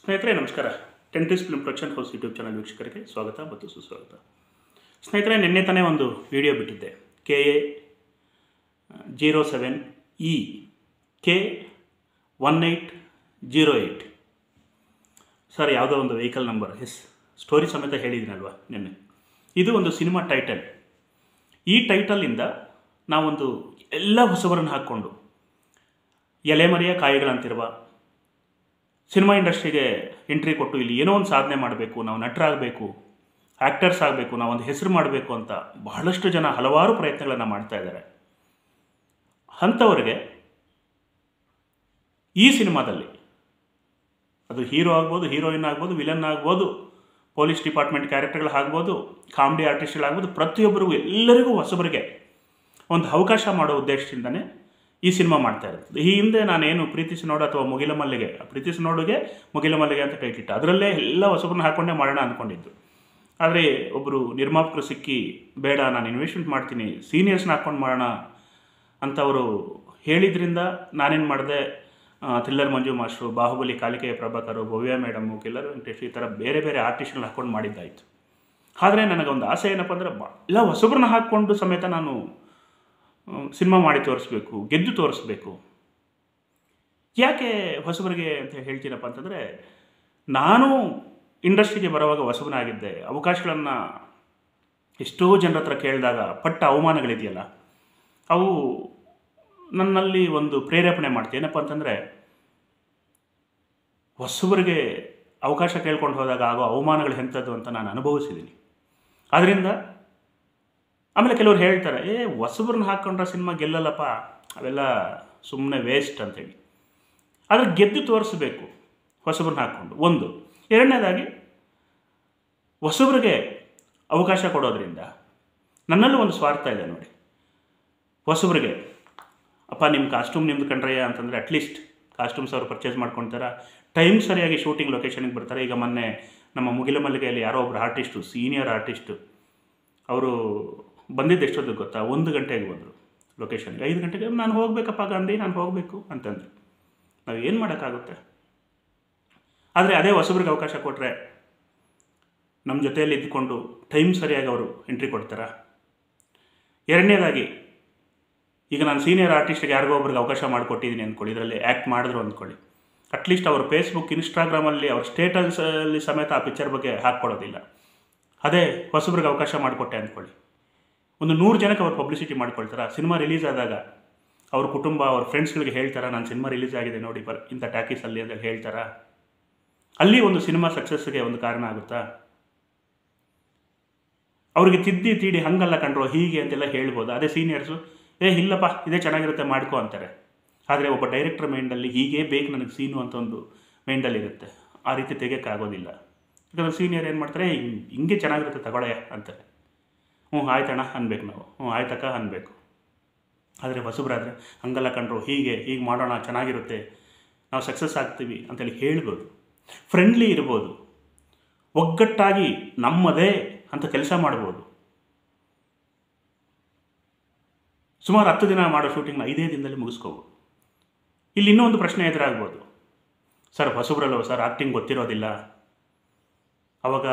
ಸ್ನೇಹಿತರೆ ನಮಸ್ಕಾರ. ಟೆಂಟಿಸ್ film production house YouTube channel ವೀಕ್ಷಕರಿಗೆ ಸ್ವಾಗತ ಮತ್ತು ಸುಸ್ವಾಗತ. ಸ್ನೇಹಿತರೆ, ನಿನ್ನೆ ತಾನೇ ಒಂದು ವಿಡಿಯೋ ಬಿಟ್ಟಿದ್ದೆ. KA07E K1808 ಸರ್, ಯಾವುದೋ ಒಂದು ವೆಹಿಕಲ್ ನಂಬರ್, ಸ್ಟೋರಿ ಸಮೇತ ಹೇಳಿದ್ದೀನಲ್ವ ನಿನ್ನೆ. ಇದು ಒಂದು ಸಿನಿಮಾ ಟೈಟಲ್. ಈ ಟೈಟಲಿಂದ ನಾವೊಂದು ಎಲ್ಲ ಹೊಸಬರನ್ನು ಹಾಕ್ಕೊಂಡು ಎಲೆಮರೆಯ ಕಾಯಿಗಳಂತಿರುವ ಸಿನಿಮಾ ಇಂಡಸ್ಟ್ರಿಗೆ ಎಂಟ್ರಿ ಕೊಟ್ಟು ಇಲ್ಲಿ ಏನೋ ಒಂದು ಸಾಧನೆ ಮಾಡಬೇಕು, ನಾವು ನಟರಾಗಬೇಕು, ಆ್ಯಕ್ಟರ್ಸ್ ಆಗಬೇಕು, ನಾವೊಂದು ಹೆಸರು ಮಾಡಬೇಕು ಅಂತ ಬಹಳಷ್ಟು ಜನ ಹಲವಾರು ಪ್ರಯತ್ನಗಳನ್ನು ಮಾಡ್ತಾ ಇದ್ದಾರೆ. ಅಂಥವ್ರಿಗೆ ಈ ಸಿನಿಮಾದಲ್ಲಿ ಅದು ಹೀರೋ ಆಗ್ಬೋದು, ಹೀರೋಯಿನ್ ಆಗ್ಬೋದು, ವಿಲನ್ ಆಗ್ಬೋದು, ಪೊಲೀಸ್ ಡಿಪಾರ್ಟ್ಮೆಂಟ್ ಕ್ಯಾರೆಕ್ಟರ್ಗಳಾಗ್ಬೋದು, ಕಾಮಿಡಿ ಆರ್ಟಿಸ್ಟ್ಗಳಾಗ್ಬೋದು, ಪ್ರತಿಯೊಬ್ಬರಿಗೂ ಎಲ್ಲರಿಗೂ ಹೊಸಬರಿಗೆ ಒಂದು ಅವಕಾಶ ಮಾಡೋ ಉದ್ದೇಶದಿಂದನೇ ಈ ಸಿನಿಮಾ ಮಾಡ್ತಾ ಇರ್ತದೆ. ಈ ಹಿಂದೆ ನಾನೇನು ಪ್ರೀತಿಸಿ ನೋಡು ಅಥವಾ ಮುಗಿಲ ಮಲ್ಲಿಗೆ, ಪ್ರೀತಿಸಿ ನೋಡುಗೆ ಮುಗಿಲ ಮಲ್ಲಿಗೆ ಅಂತ ಟೈಟಿಟ್ಟು ಅದರಲ್ಲೇ ಎಲ್ಲ ಹೊಸಬ್ರನ್ನ ಹಾಕ್ಕೊಂಡೇ ಮಾಡೋಣ ಅಂದ್ಕೊಂಡಿದ್ದು. ಆದರೆ ಒಬ್ಬರು ನಿರ್ಮಾಪಕರು ಸಿಕ್ಕಿ, ಬೇಡ ನಾನು ಇನ್ವೆಸ್ಟ್ಮೆಂಟ್ ಮಾಡ್ತೀನಿ, ಸೀನಿಯರ್ಸ್ನ ಹಾಕ್ಕೊಂಡು ಮಾಡೋಣ ಅಂತವರು ಹೇಳಿದ್ರಿಂದ ನಾನೇನು ಮಾಡಿದೆ, ಥ್ರಿಲ್ಲರ್ ಮಂಜು ಮಾಸ್ಟ್ರು, ಬಾಹುಬಲಿ ಕಾಲಿಕೆಯ ಪ್ರಭಾಕರು, ಭವ್ಯ ಮೇಡಮು, ಕಿಲ್ಲರ್ ವೆಂಕಟೇಶ್, ಈ ಥರ ಬೇರೆ ಬೇರೆ ಆರ್ಟಿಸ್ಟ್ಗಳನ್ನ ಹಾಕ್ಕೊಂಡು ಮಾಡಿದ್ದಾಯಿತು. ಆದರೆ ನನಗೊಂದು ಆಸೆ ಏನಪ್ಪ ಅಂದರೆ, ಎಲ್ಲ ಹೊಸಬ್ರನ್ನ ಹಾಕ್ಕೊಂಡು ಸಮೇತ ನಾನು ಸಿನಿಮಾ ಮಾಡಿ ತೋರಿಸ್ಬೇಕು, ಗೆದ್ದು ತೋರಿಸ್ಬೇಕು. ಯಾಕೆ ಹೊಸಬರಿಗೆ ಅಂತ ಹೇಳ್ತೀನಪ್ಪ ಅಂತಂದರೆ, ನಾನು ಇಂಡಸ್ಟ್ರಿಗೆ ಬರುವಾಗ ಹೊಸಬನಾಗಿದ್ದೆ. ಅವಕಾಶಗಳನ್ನು ಎಷ್ಟೋ ಜನರ ಹತ್ರ ಕೇಳಿದಾಗ ಪಟ್ಟ ಅವಮಾನಗಳಿದೆಯಲ್ಲ, ಅವು ನನ್ನಲ್ಲಿ ಒಂದು ಪ್ರೇರೇಪಣೆ ಮಾಡ್ತೀವಿ. ಏನಪ್ಪ ಅಂತಂದರೆ, ಹೊಸಬರಿಗೆ ಅವಕಾಶ ಕೇಳ್ಕೊಂಡು ಹೋದಾಗ ಆಗೋ ಅವಮಾನಗಳು ಎಂಥದ್ದು ಅಂತ ನಾನು ಅನುಭವಿಸಿದ್ದೀನಿ. ಆದ್ದರಿಂದ ಆಮೇಲೆ ಕೆಲವ್ರು ಹೇಳ್ತಾರೆ, ಹೊಸಬ್ರನ್ನ ಹಾಕ್ಕೊಂಡ್ರೆ ಸಿನಿಮಾ ಗೆಲ್ಲಲ್ಲಪ್ಪ, ಅವೆಲ್ಲ ಸುಮ್ಮನೆ ವೇಸ್ಟ್ ಅಂತೇಳಿ. ಆದರೆ ಗೆದ್ದು ತೋರಿಸ್ಬೇಕು ಹೊಸಬ್ರನ್ನ ಹಾಕ್ಕೊಂಡು. ಒಂದು. ಎರಡನೇದಾಗಿ, ಹೊಸಬ್ರಿಗೆ ಅವಕಾಶ ಕೊಡೋದ್ರಿಂದ ನನ್ನಲ್ಲೂ ಒಂದು ಸ್ವಾರ್ಥ ಇದೆ ನೋಡಿ. ಹೊಸಬ್ರಿಗೆ, ಅಪ್ಪ ನಿಮ್ಮ ಕಾಸ್ಟ್ಯೂಮ್ ನಿಮ್ದು ಕಂಡ್ರಯ್ಯ ಅಂತಂದರೆ ಅಟ್ಲೀಸ್ಟ್ ಕಾಸ್ಟ್ಯೂಮ್ಸ್ ಅವರು ಪರ್ಚೇಸ್ ಮಾಡ್ಕೊಳ್ತಾರೆ, ಟೈಮ್ ಸರಿಯಾಗಿ ಶೂಟಿಂಗ್ ಲೊಕೇಶನ್ಗೆ ಬರ್ತಾರೆ. ಈಗ ಮೊನ್ನೆ ನಮ್ಮ ಮುಗಿಲ ಮಲ್ಲಿಗೆಯಲ್ಲಿ ಯಾರೋ ಒಬ್ಬರು ಆರ್ಟಿಸ್ಟು, ಸೀನಿಯರ್ ಆರ್ಟಿಸ್ಟು, ಅವರು ಬಂದಿದ್ದು ಎಷ್ಟೊತ್ತಿಗೆ ಗೊತ್ತಾ? 1 ಗಂಟೆಗೆ ಬಂದರು ಲೊಕೇಶನ್ಗೆ. 5 ಗಂಟೆಗೆ ನಾನು ಹೋಗಬೇಕಪ್ಪ ಗಾಂಧಿ, ನಾನು ಹೋಗಬೇಕು ಅಂತಂದರು. ನಾವು ಏನು ಮಾಡೋಕ್ಕಾಗುತ್ತೆ? ಆದರೆ ಅದೇ ಹೊಸಬ್ರಿಗೆ ಅವಕಾಶ ಕೊಟ್ಟರೆ ನಮ್ಮ ಜೊತೆಯಲ್ಲಿ ಇದ್ದುಕೊಂಡು ಟೈಮ್ ಸರಿಯಾಗಿ ಅವರು ಎಂಟ್ರಿ ಕೊಡ್ತಾರಾ? ಎರಡನೇದಾಗಿ, ಈಗ ನಾನು ಸೀನಿಯರ್ ಆರ್ಟಿಸ್ಟ್ಗೆ ಯಾರಿಗೋ ಒಬ್ರಿಗೆ ಅವಕಾಶ ಮಾಡಿಕೊಟ್ಟಿದ್ದೀನಿ ಅಂದ್ಕೊಳ್ಳಿ, ಇದರಲ್ಲಿ ಆ್ಯಕ್ಟ್ ಮಾಡಿದ್ರು ಅಂದ್ಕೊಳ್ಳಿ, ಅಟ್ಲೀಸ್ಟ್ ಅವರು ಫೇಸ್ಬುಕ್, ಇನ್ಸ್ಟಾಗ್ರಾಮಲ್ಲಿ ಅವ್ರ ಸ್ಟೇಟಸಲ್ಲಿ ಸಮೇತ ಆ ಪಿಕ್ಚರ್ ಬಗ್ಗೆ ಹಾಕ್ಕೊಡೋದಿಲ್ಲ. ಅದೇ ಹೊಸಬ್ರಿಗೆ ಅವಕಾಶ ಮಾಡಿಕೊಟ್ಟೆ ಅಂದ್ಕೊಳ್ಳಿ, ಒಂದು 100 ಜನಕ್ಕೆ ಅವ್ರು ಪಬ್ಲಿಸಿಟಿ ಮಾಡ್ಕೊಳ್ತಾರೆ. ಸಿನಿಮಾ ರಿಲೀಸ್ ಆದಾಗ ಅವ್ರ ಕುಟುಂಬ, ಅವ್ರ ಫ್ರೆಂಡ್ಸ್ಗಳಿಗೆ ಹೇಳ್ತಾರೆ, ನಾನು ಸಿನಿಮಾ ರಿಲೀಸ್ ಆಗಿದೆ ನೋಡಿ ಇಂಥ ಟ್ಯಾಕೀಸಲ್ಲಿ ಅಂತ ಹೇಳ್ತಾರಾ? ಅಲ್ಲಿ ಒಂದು ಸಿನಿಮಾ ಸಕ್ಸಸ್ಗೆ ಒಂದು ಕಾರಣ ಆಗುತ್ತಾ? ಅವ್ರಿಗೆ ತಿದ್ದಿ ತೀಡಿ ಹಂಗಲ್ಲ ಕಂಡ್ರು ಹೀಗೆ ಅಂತೆಲ್ಲ ಹೇಳ್ಬೋದು. ಅದೇ ಸೀನಿಯರ್ಸು, ಇಲ್ಲಪ್ಪ ಇದೇ ಚೆನ್ನಾಗಿರುತ್ತೆ ಮಾಡ್ಕೊ ಅಂತಾರೆ. ಆದರೆ ಒಬ್ಬ ಡೈರೆಕ್ಟರ್ ಮೈಂಡಲ್ಲಿ ಹೀಗೇ ಬೇಕು ನನಗೆ ಸೀನು ಅಂತ ಒಂದು ಮೈಂಡಲ್ಲಿರುತ್ತೆ. ಆ ರೀತಿ ತೆಗೆಯೋಕ್ಕಾಗೋದಿಲ್ಲ. ಯಾಕಂದರೆ ಸೀನಿಯರ್ ಏನು ಮಾಡ್ತಾರೆ, ಹಿಂಗೆ ಚೆನ್ನಾಗಿರುತ್ತೆ ತಗೊಳ್ಳೆಯ ಅಂತಾರೆ. ಆಯ್ತಣ್ಣ ಅನ್ಬೇಕು ನಾವು, ಆಯ್ತಕ್ಕ ಅನ್ಬೇಕು. ಆದರೆ ಹೊಸಬ್ರಾದರೆ ಹಂಗಲ್ಲ ಕಂಡ್ರು, ಹೀಗೆ ಮಾಡೋಣ, ಚೆನ್ನಾಗಿರುತ್ತೆ, ನಾವು ಸಕ್ಸಸ್ ಆಗ್ತೀವಿ ಅಂತೇಳಿ ಹೇಳ್ಬೋದು. ಫ್ರೆಂಡ್ಲಿ ಇರ್ಬೋದು, ಒಗ್ಗಟ್ಟಾಗಿ ನಮ್ಮದೇ ಅಂತ ಕೆಲಸ ಮಾಡ್ಬೋದು. ಸುಮಾರು 10 ದಿನ ಮಾಡೋ ಶೂಟಿಂಗ್ನ 5 ದಿನದಲ್ಲಿ ಮುಗಿಸ್ಕೋಬೋದು. ಇಲ್ಲಿ ಇನ್ನೂ ಒಂದು ಪ್ರಶ್ನೆ ಎದುರಾಗ್ಬೋದು, ಸರ್ ಹೊಸಬ್ರಲ್ಲವ ಸರ್, ಆ್ಯಕ್ಟಿಂಗ್ ಗೊತ್ತಿರೋದಿಲ್ಲ, ಅವಾಗ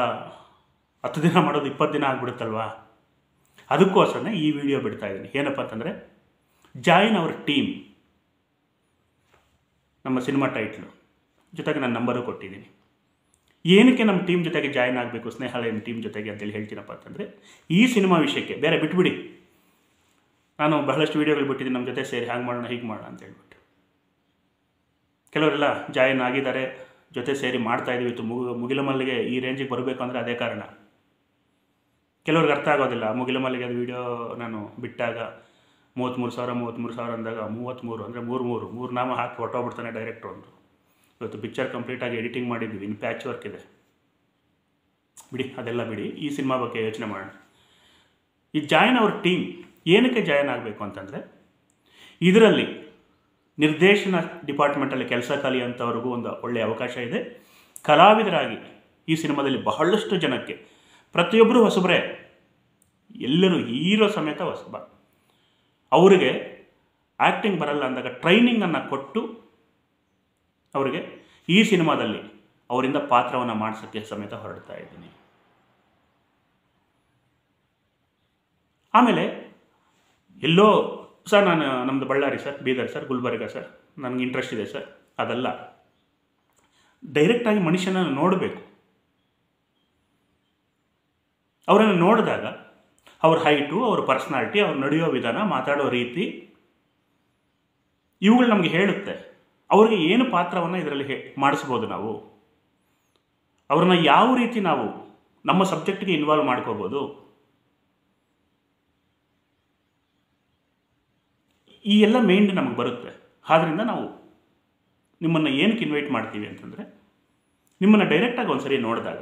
10 ದಿನ ಮಾಡೋದು 20 ದಿನ ಆಗಿಬಿಡುತ್ತಲ್ವಾ? ಅದಕ್ಕೋಸ್ಕರನೇ ಈ ವಿಡಿಯೋ ಬಿಡ್ತಾ ಇದ್ದೀನಿ. ಏನಪ್ಪ ಅಂತಂದರೆ, ಜಾಯಿನ್ ಅವರ್ ಟೀಮ್, ನಮ್ಮ ಸಿನಿಮಾ ಟೈಟ್ಲು ಜೊತೆಗೆ ನನ್ನ ನಂಬರು ಕೊಟ್ಟಿದ್ದೀನಿ. ಏನಕ್ಕೆ ನಮ್ಮ ಟೀಮ್ ಜೊತೆಗೆ ಜಾಯಿನ್ ಆಗಬೇಕು, ಸ್ನೇಹಾಲಯ ಟೀಮ್ ಜೊತೆಗೆ ಅಂತೇಳಿ ಹೇಳ್ತೀನಪ್ಪ ಅಂತಂದರೆ, ಈ ಸಿನಿಮಾ ವಿಷಯಕ್ಕೆ ಬೇರೆ ಬಿಟ್ಬಿಡಿ. ನಾನು ಬಹಳಷ್ಟು ವೀಡಿಯೋಗಳು ಬಿಟ್ಟಿದ್ದೀನಿ, ನಮ್ಮ ಜೊತೆ ಸೇರಿ ಹಾಗೆ ಮಾಡೋಣ ಹೀಗೆ ಮಾಡೋಣ ಅಂತ ಹೇಳ್ಬಿಟ್ಟು. ಕೆಲವರೆಲ್ಲ ಜಾಯಿನ್ ಆಗಿದ್ದಾರೆ, ಜೊತೆ ಸೇರಿ ಮಾಡ್ತಾಯಿದ್ದೀವಿ. ಮುಗಿಲ ಮಲ್ಲಿಗೆ ಈ ರೇಂಜಿಗೆ ಬರಬೇಕು ಅಂದರೆ ಅದೇ ಕಾರಣ. ಕೆಲವ್ರಿಗೆ ಅರ್ಥ ಆಗೋದಿಲ್ಲ. ಮುಗಿಲ ಮಲ್ಲಿಗೆ ಅದು ವೀಡಿಯೋ ನಾನು ಬಿಟ್ಟಾಗ 33,000 ಅಂದಾಗ 33 ಅಂದರೆ 3 ನಾಮ ಹಾಕಿ ಹೊಟ್ಟೋಗ್ಬಿಡ್ತಾನೆ ಡೈರೆಕ್ಟ್ರು ಅಂದರು. ಇವತ್ತು ಪಿಕ್ಚರ್ ಕಂಪ್ಲೀಟಾಗಿ ಎಡಿಟಿಂಗ್ ಮಾಡಿದ್ವಿ, ಇನ್ನು ಪ್ಯಾಚ್ ವರ್ಕ್ ಇದೆ. ಬಿಡಿ, ಅದೆಲ್ಲ ಬಿಡಿ, ಈ ಸಿನಿಮಾ ಬಗ್ಗೆ ಯೋಚನೆ ಮಾಡೋಣ. ಈ ಜಾಯಿನ್ ಅವರ್ ಟೀಮ್ ಏನಕ್ಕೆ ಜಾಯಿನ್ ಆಗಬೇಕು ಅಂತಂದರೆ, ಇದರಲ್ಲಿ ನಿರ್ದೇಶನ ಡಿಪಾರ್ಟ್ಮೆಂಟಲ್ಲಿ ಕೆಲಸ ಕಲಿಯೋಂಥವ್ರಿಗೂ ಒಂದು ಒಳ್ಳೆಯ ಅವಕಾಶ ಇದೆ. ಕಲಾವಿದರಾಗಿ ಈ ಸಿನಿಮಾದಲ್ಲಿ ಬಹಳಷ್ಟು ಜನಕ್ಕೆ, ಪ್ರತಿಯೊಬ್ಬರು ಹೊಸಬರೇ, ಎಲ್ಲರೂ ಹೀರೋ ಸಮೇತ ಹೊಸಬ. ಅವರಿಗೆ ಆ್ಯಕ್ಟಿಂಗ್ ಬರಲ್ಲ ಅಂದಾಗ ಟ್ರೈನಿಂಗನ್ನು ಕೊಟ್ಟು ಅವರಿಗೆ ಈ ಸಿನಿಮಾದಲ್ಲಿ ಅವರಿಂದ ಪಾತ್ರವನ್ನು ಮಾಡಿಸೋಕ್ಕೆ ಸಮೇತ ಹೊರಡ್ತಾ ಇದ್ದೀನಿ. ಆಮೇಲೆ ಎಲ್ಲೋ ಸರ್ ನಾನು ನಮ್ಮದು Ballari sir, Bidar sir, Gulbarga sir, ನನಗೆ ಇಂಟ್ರೆಸ್ಟ್ ಇದೆ ಸರ್, ಅದಲ್ಲ. ಡೈರೆಕ್ಟಾಗಿ ಮನುಷ್ಯನ ನೋಡಬೇಕು. ಅವರನ್ನು ನೋಡಿದಾಗ ಅವ್ರ ಹೈಟು, ಅವ್ರ ಪರ್ಸ್ನಾಲಿಟಿ, ಅವ್ರು ನಡೆಯೋ ವಿಧಾನ, ಮಾತಾಡೋ ರೀತಿ, ಇವುಗಳು ನಮಗೆ ಹೇಳುತ್ತೆ ಅವ್ರಿಗೆ ಏನು ಪಾತ್ರವನ್ನು ಇದರಲ್ಲಿ ಮಾಡಿಸ್ಬೋದು. ನಾವು ಅವ್ರನ್ನ ಯಾವ ರೀತಿ ನಾವು ನಮ್ಮ ಸಬ್ಜೆಕ್ಟ್ಗೆ ಇನ್ವಾಲ್ವ್ ಮಾಡ್ಕೋಬೋದು, ಈ ಎಲ್ಲ ಮೈಂಡ್ ನಮಗೆ ಬರುತ್ತೆ. ಆದ್ದರಿಂದ ನಾವು ನಿಮ್ಮನ್ನು ಏನಕ್ಕೆ ಇನ್ವೈಟ್ ಮಾಡ್ತೀವಿ ಅಂತಂದರೆ, ನಿಮ್ಮನ್ನು ಡೈರೆಕ್ಟಾಗಿ ಒಂದು ಸರಿ ನೋಡಿದಾಗ,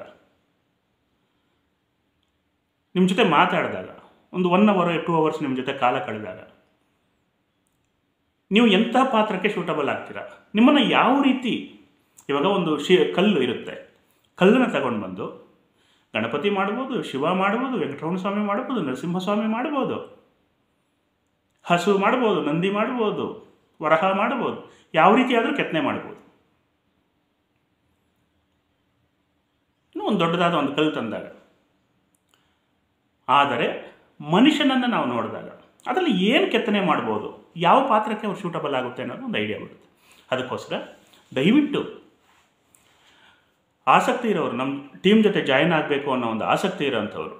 ನಿಮ್ಮ ಜೊತೆ ಮಾತಾಡಿದಾಗ, ಒಂದು 1 hour 2 hours ನಿಮ್ಮ ಜೊತೆ ಕಾಲ ಕಳೆದಾಗ ನೀವು ಎಂಥ ಪಾತ್ರಕ್ಕೆ ಸೂಟಬಲ್ ಆಗ್ತೀರಾ, ನಿಮ್ಮನ್ನು ಯಾವ ರೀತಿ, ಇವಾಗ ಒಂದು ಕಲ್ಲು ಇರುತ್ತೆ, ಕಲ್ಲನ್ನು ತಗೊಂಡು ಬಂದು ಗಣಪತಿ ಮಾಡ್ಬೋದು, ಶಿವ ಮಾಡ್ಬೋದು, ವೆಂಕಟರಮಣ ಸ್ವಾಮಿ ಮಾಡ್ಬೋದು, ನರಸಿಂಹಸ್ವಾಮಿ ಮಾಡ್ಬೋದು, ಹಸು ಮಾಡ್ಬೋದು, ನಂದಿ ಮಾಡ್ಬೋದು, ವರಹ ಮಾಡ್ಬೋದು, ಯಾವ ರೀತಿ ಆದರೂ ಕೆತ್ತನೆ ಮಾಡ್ಬೋದು. ಇನ್ನೂ ಒಂದು ದೊಡ್ಡದಾದ ಒಂದು ಕಲ್ಲು ತಂದಾಗ, ಆದರೆ ಮನುಷ್ಯನನ್ನು ನಾವು ನೋಡಿದಾಗ ಅದರಲ್ಲಿ ಏನು ಕೆತ್ತನೆ ಮಾಡ್ಬೋದು, ಯಾವ ಪಾತ್ರಕ್ಕೆ ಅವ್ರು ಸೂಟಬಲ್ ಆಗುತ್ತೆ ಅನ್ನೋದು ಒಂದು ಐಡಿಯಾ ಬರುತ್ತೆ. ಅದಕ್ಕೋಸ್ಕರ ದಯವಿಟ್ಟು ಆಸಕ್ತಿ ಇರೋರು, ನಮ್ಮ ಟೀಮ್ ಜೊತೆ ಜಾಯಿನ್ ಆಗಬೇಕು ಅನ್ನೋ ಒಂದು ಆಸಕ್ತಿ ಇರೋಂಥವ್ರು,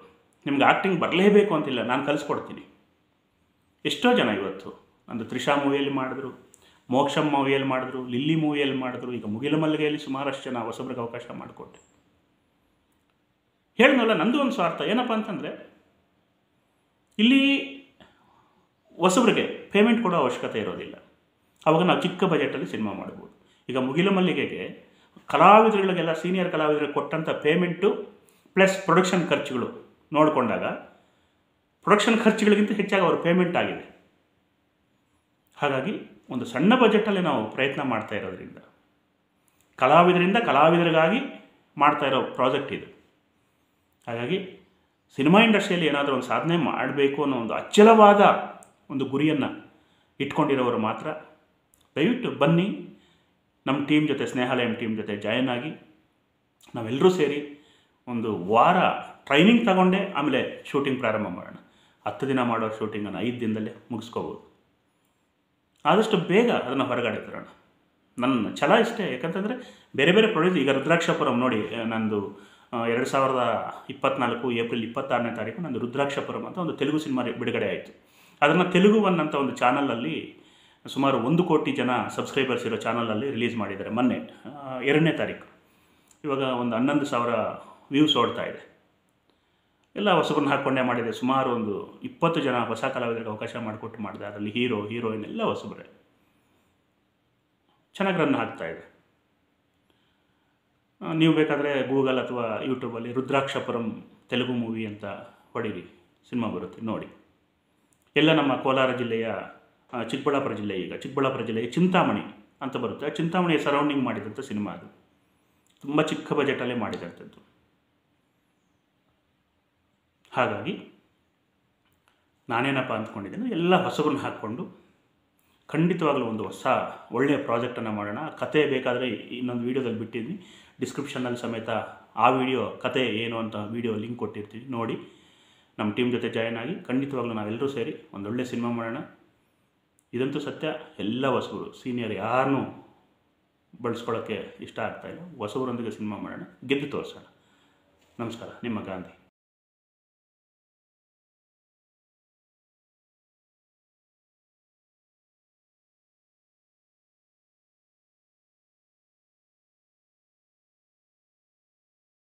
ನಿಮ್ಗೆ ಆ್ಯಕ್ಟಿಂಗ್ ಬರಲೇಬೇಕು ಅಂತಿಲ್ಲ, ನಾನು ಕಲಿಸ್ಕೊಡ್ತೀನಿ. ಎಷ್ಟೋ ಜನ ಇವತ್ತು ಒಂದು ತ್ರಿಷಾ ಮೂವಿಯಲ್ಲಿ ಮಾಡಿದ್ರು, ಮೋಕ್ಷಂ ಮೂವಿಯಲ್ಲಿ ಮಾಡಿದ್ರು, ಲಿಲ್ಲಿ ಮೂವಿಯಲ್ಲಿ ಮಾಡಿದ್ರು, ಈಗ ಮುಗಿಲ ಮಲ್ಲಿಗೆಯಲ್ಲಿ ಸುಮಾರಷ್ಟು ಜನ ಹೊಸಬ್ರಿಗೆ ಅವಕಾಶ ಮಾಡಿಕೊಟ್ಟೆ. ಹೇಳಿದ್ನಲ್ಲ, ನಂದು ಒಂದು ಸ್ವಾರ್ಥ ಏನಪ್ಪ ಅಂತಂದರೆ, ಇಲ್ಲಿ ಹೊಸಬ್ರಿಗೆ ಪೇಮೆಂಟ್ ಕೊಡೋ ಅವಶ್ಯಕತೆ ಇರೋದಿಲ್ಲ. ಆವಾಗ ನಾವು ಚಿಕ್ಕ ಬಜೆಟಲ್ಲಿ ಸಿನಿಮಾ ಮಾಡ್ಬೋದು. ಈಗ ಮುಗಿಲ ಮಲ್ಲಿಗೆಗೆ ಕಲಾವಿದರುಗಳಿಗೆಲ್ಲ, ಸೀನಿಯರ್ ಕಲಾವಿದರಿಗೆ ಕೊಟ್ಟಂಥ ಪೇಮೆಂಟು ಪ್ಲಸ್ ಪ್ರೊಡಕ್ಷನ್ ಖರ್ಚುಗಳು ನೋಡಿಕೊಂಡಾಗ ಪ್ರೊಡಕ್ಷನ್ ಖರ್ಚುಗಳಿಗಿಂತ ಹೆಚ್ಚಾಗಿ ಅವ್ರ ಪೇಮೆಂಟ್ ಆಗಿದೆ. ಹಾಗಾಗಿ ಒಂದು ಸಣ್ಣ ಬಜೆಟಲ್ಲಿ ನಾವು ಪ್ರಯತ್ನ ಮಾಡ್ತಾ ಇರೋದ್ರಿಂದ, ಕಲಾವಿದರಿಂದ ಕಲಾವಿದರಿಗಾಗಿ ಮಾಡ್ತಾ ಇರೋ ಪ್ರಾಜೆಕ್ಟ್ ಇದು. ಹಾಗಾಗಿ ಸಿನಿಮಾ ಇಂಡಸ್ಟ್ರಿಯಲ್ಲಿ ಏನಾದರೂ ಒಂದು ಸಾಧನೆ ಮಾಡಬೇಕು ಅನ್ನೋ ಒಂದು ಅಚ್ಚಲವಾದ ಒಂದು ಗುರಿಯನ್ನು ಇಟ್ಕೊಂಡಿರೋರು ಮಾತ್ರ ದಯವಿಟ್ಟು ಬನ್ನಿ, ನಮ್ಮ ಟೀಮ್ ಜೊತೆ, ಸ್ನೇಹಾಲಯಂ ಟೀಮ್ ಜೊತೆ ಜಾಯಿನ್ ಆಗಿ ನಾವೆಲ್ಲರೂ ಸೇರಿ ಒಂದು ವಾರ ಟ್ರೈನಿಂಗ್ ತಗೊಂಡೆ ಆಮೇಲೆ ಶೂಟಿಂಗ್ ಪ್ರಾರಂಭ ಮಾಡೋಣ. 10 ದಿನ ಮಾಡೋ ಶೂಟಿಂಗನ್ನು 5 ದಿನದಲ್ಲೇ ಮುಗಿಸ್ಕೋಬೋದು. ಆದಷ್ಟು ಬೇಗ ಅದನ್ನು ಹೊರಗಡೆ ತರೋಣ. ನನ್ನ ಛಲ ಇಷ್ಟೇ. ಯಾಕಂತಂದರೆ ಬೇರೆ ಬೇರೆ ಪ್ರೊಡ್ಯೂಸ್, ಈಗ ರುದ್ರಾಕ್ಷಪುರಂ ನೋಡಿ, ನಂದು 2024 ಏಪ್ರಿಲ್ 26ನೇ ತಾರೀಕು ನಂದು ರುದ್ರಾಕ್ಷಪುರಂ ಅಂತ ಒಂದು ತೆಲುಗು ಸಿನಿಮಾ ಬಿಡುಗಡೆ ಆಯಿತು. ಅದನ್ನು ತೆಲುಗು ಒನ್ ಅಂತ ಒಂದು ಚಾನಲಲ್ಲಿ ಸುಮಾರು 1 ಕೋಟಿ ಜನ ಸಬ್ಸ್ಕ್ರೈಬರ್ಸ್ ಇರೋ ಚಾನಲಲ್ಲಿ ರಿಲೀಸ್ ಮಾಡಿದ್ದಾರೆ ಮೊನ್ನೆ 2ನೇ ತಾರೀಕು. ಇವಾಗ ಒಂದು 11,000 ವ್ಯೂಸ್ ಓಡ್ತಾ ಇದೆ. ಎಲ್ಲ ಹೊಸಬರನ್ನ ಹಾಕ್ಕೊಂಡೇ ಮಾಡಿದೆ. ಸುಮಾರು ಒಂದು 20 ಜನ ಹೊಸ ಕಲಾವಿದರಿಗೆ ಅವಕಾಶ ಮಾಡಿಕೊಟ್ಟು ಮಾಡಿದೆ. ಅದರಲ್ಲಿ ಹೀರೋ, ಹೀರೋಯಿನ್ ಎಲ್ಲ ಹೊಸಬರೇ. ಚೆನ್ನಾಗಿ ರನ್ ಆಗ್ತಾ ಇದೆ. ನೀವು ಬೇಕಾದರೆ ಗೂಗಲ್ ಅಥವಾ ಯೂಟ್ಯೂಬಲ್ಲಿ ರುದ್ರಾಕ್ಷಪುರಂ ತೆಲುಗು ಮೂವಿ ಅಂತ ಹೊಡೀರಿ, ಸಿನಿಮಾ ಬರುತ್ತೆ, ನೋಡಿ. ಎಲ್ಲ ನಮ್ಮ ಕೋಲಾರ ಜಿಲ್ಲೆಯ, ಚಿಕ್ಕಬಳ್ಳಾಪುರ ಜಿಲ್ಲೆ, ಈಗ ಚಿಕ್ಕಬಳ್ಳಾಪುರ ಜಿಲ್ಲೆಯ ಚಿಂತಾಮಣಿ ಅಂತ ಬರುತ್ತೆ. ಆ ಚಿಂತಾಮಣಿಯ ಸರೌಂಡಿಂಗ್ ಮಾಡಿದಂಥ ಸಿನಿಮಾ ಅದು. ತುಂಬ ಚಿಕ್ಕ ಬಜೆಟಲ್ಲೇ ಮಾಡಿದಂಥದ್ದು. ಹಾಗಾಗಿ ನಾನೇನಪ್ಪ ಅಂದ್ಕೊಂಡಿದ್ದೀನಿ, ಎಲ್ಲ ಹೊಸಬರನ್ನ ಹಾಕ್ಕೊಂಡು ಖಂಡಿತವಾಗಲೂ ಒಂದು ಹೊಸ ಒಳ್ಳೆಯ ಪ್ರಾಜೆಕ್ಟನ್ನು ಮಾಡೋಣ. ಕತೆ ಬೇಕಾದರೆ ಇನ್ನೊಂದು ವೀಡಿಯೋದಲ್ಲಿ ಬಿಟ್ಟಿದ್ದೀನಿ, ಡಿಸ್ಕ್ರಿಪ್ಷನ್ನಲ್ಲಿ ಸಮೇತ ಆ ವಿಡಿಯೋ ಕತೆ ಏನು ಅಂತ ವಿಡಿಯೋ ಲಿಂಕ್ ಕೊಟ್ಟಿರ್ತೀವಿ, ನೋಡಿ ನಮ್ಮ ಟೀಮ್ ಜೊತೆ ಜಾಯ್ನ್ ಆಗಿ ಖಂಡಿತವಾಗ್ಲೂ ನಾವೆಲ್ಲರೂ ಸೇರಿ ಒಂದೊಳ್ಳೆ ಸಿನಿಮಾ ಮಾಡೋಣ. ಇದಂತೂ ಸತ್ಯ. ಎಲ್ಲ ಹೊಸಬರು, ಸೀನಿಯರ್ ಯಾರನ್ನೂ ಬಳಸ್ಕೊಳ್ಳೋಕ್ಕೆ ಇಷ್ಟ ಆಗ್ತಾಯಿಲ್ಲ. ಹೊಸಬರೊಂದಿಗೆ ಸಿನಿಮಾ ಮಾಡೋಣ, ಗೆದ್ದು ತೋರಿಸೋಣ. ನಮಸ್ಕಾರ, ನಿಮ್ಮ ಗಾಂಧಿ.